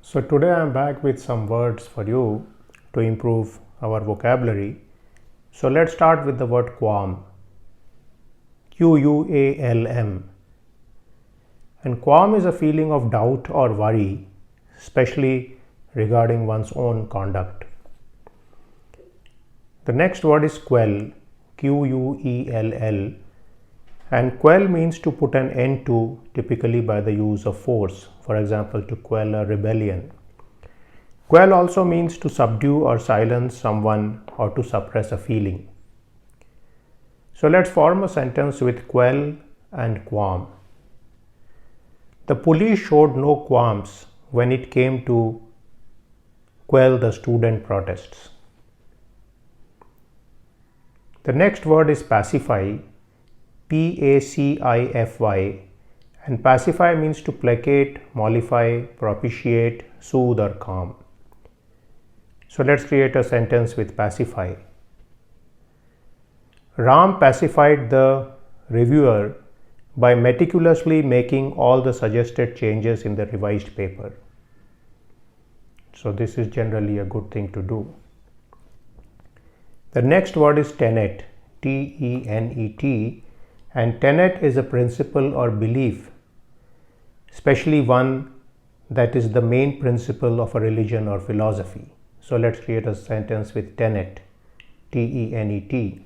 So today I am back with some words for you to improve our vocabulary. So let's start with the word qualm. Qualm. And qualm is a feeling of doubt or worry, especially regarding one's own conduct. The next word is quell. Quell. And quell means to put an end to, typically by the use of force, for example, to quell a rebellion. Quell also means to subdue or silence someone or to suppress a feeling. So let's form a sentence with quell and qualm. The police showed no qualms when it came to quell the student protests. The next word is pacify. Pacify, and pacify means to placate, mollify, propitiate, soothe or calm. So let's create a sentence with pacify. Ram pacified the reviewer by meticulously making all the suggested changes in the revised paper. So this is generally a good thing to do. The next word is tenet. Tenet. And tenet is a principle or belief, especially one that is the main principle of a religion or philosophy. So let's create a sentence with tenet. Tenet.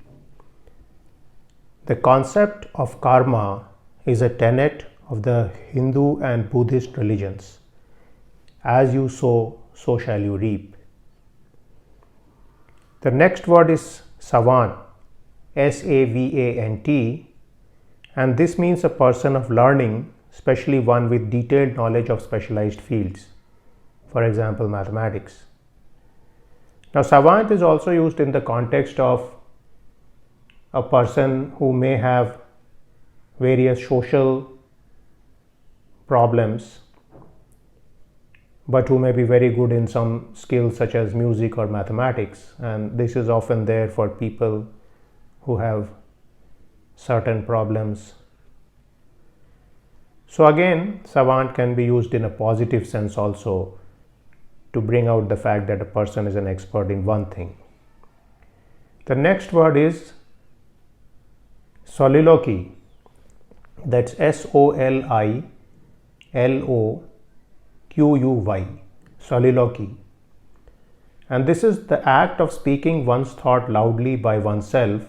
The concept of karma is a tenet of the Hindu and Buddhist religions. As you sow, so shall you reap. The next word is savant. Savant. And this means a person of learning, especially one with detailed knowledge of specialized fields, for example, mathematics. Now, savant is also used in the context of a person who may have various social problems, but who may be very good in some skills such as music or mathematics. And this is often there for people who have certain problems. So again, savant can be used in a positive sense also to bring out the fact that a person is an expert in one thing. The next word is soliloquy. That's Soliloquy. Soliloquy. And this is the act of speaking one's thought loudly by oneself,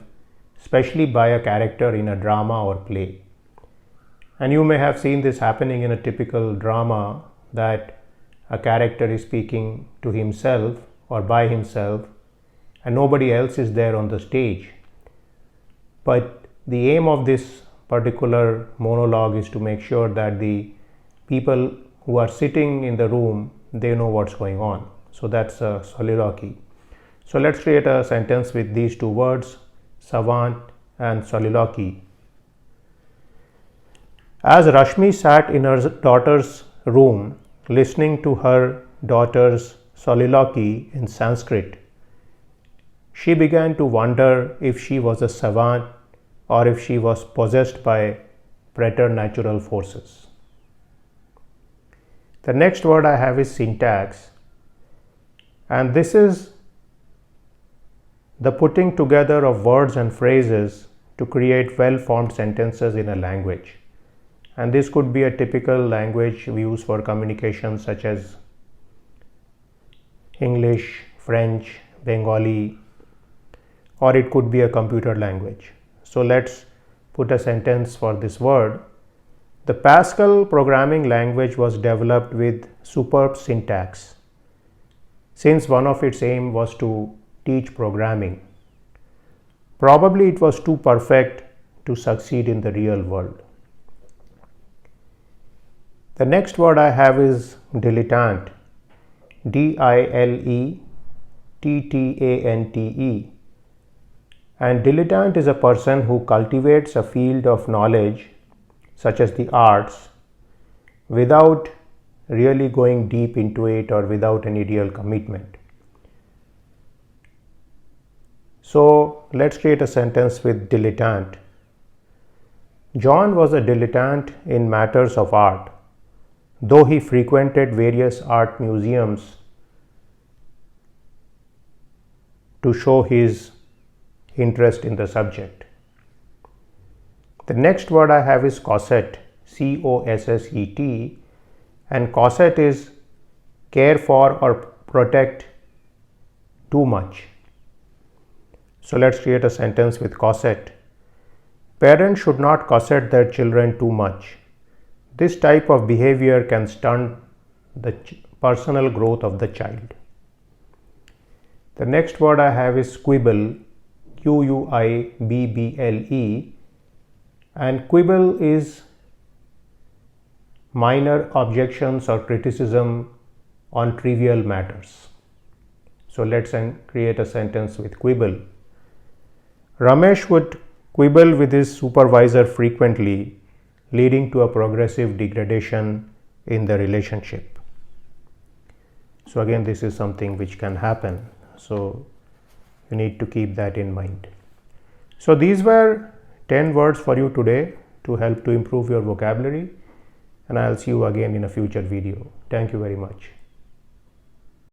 especially by a character in a drama or play. And you may have seen this happening in a typical drama, that a character is speaking to himself or by himself and nobody else is there on the stage. But the aim of this particular monologue is to make sure that the people who are sitting in the room, they know what's going on. So that's a soliloquy. So let's create a sentence with these two words, savant and soliloquy. As Rashmi sat in her daughter's room listening to her daughter's soliloquy in Sanskrit, she began to wonder if she was a savant or if she was possessed by preternatural forces. The next word I have is syntax, and this is the putting together of words and phrases to create well-formed sentences in a language. And this could be a typical language we use for communication, such as English, French, Bengali, or it could be a computer language. So let's put a sentence for this word. The Pascal programming language was developed with superb syntax, since one of its aim was to teach programming. Probably it was too perfect to succeed in the real world. The next word I have is dilettante. Dilettate. And dilettante is a person who cultivates a field of knowledge, such as the arts, without really going deep into it or without any real commitment. So let's create a sentence with dilettante. John was a dilettante in matters of art, though he frequented various art museums to show his interest in the subject. The next word I have is cosset, C-O-S-S-E-T, and cosset is care for or protect too much. So let's create a sentence with cosset. Parents should not cosset their children too much. This type of behavior can stunt the personal growth of the child. The next word I have is quibble, Q-U-I-B-B-L-E, and quibble is minor objections or criticism on trivial matters. So let's create a sentence with quibble. Ramesh would quibble with his supervisor frequently, leading to a progressive degradation in the relationship. So again, this is something which can happen. So you need to keep that in mind. So these were 10 words for you today to help to improve your vocabulary, and I'll see you again in a future video. Thank you very much.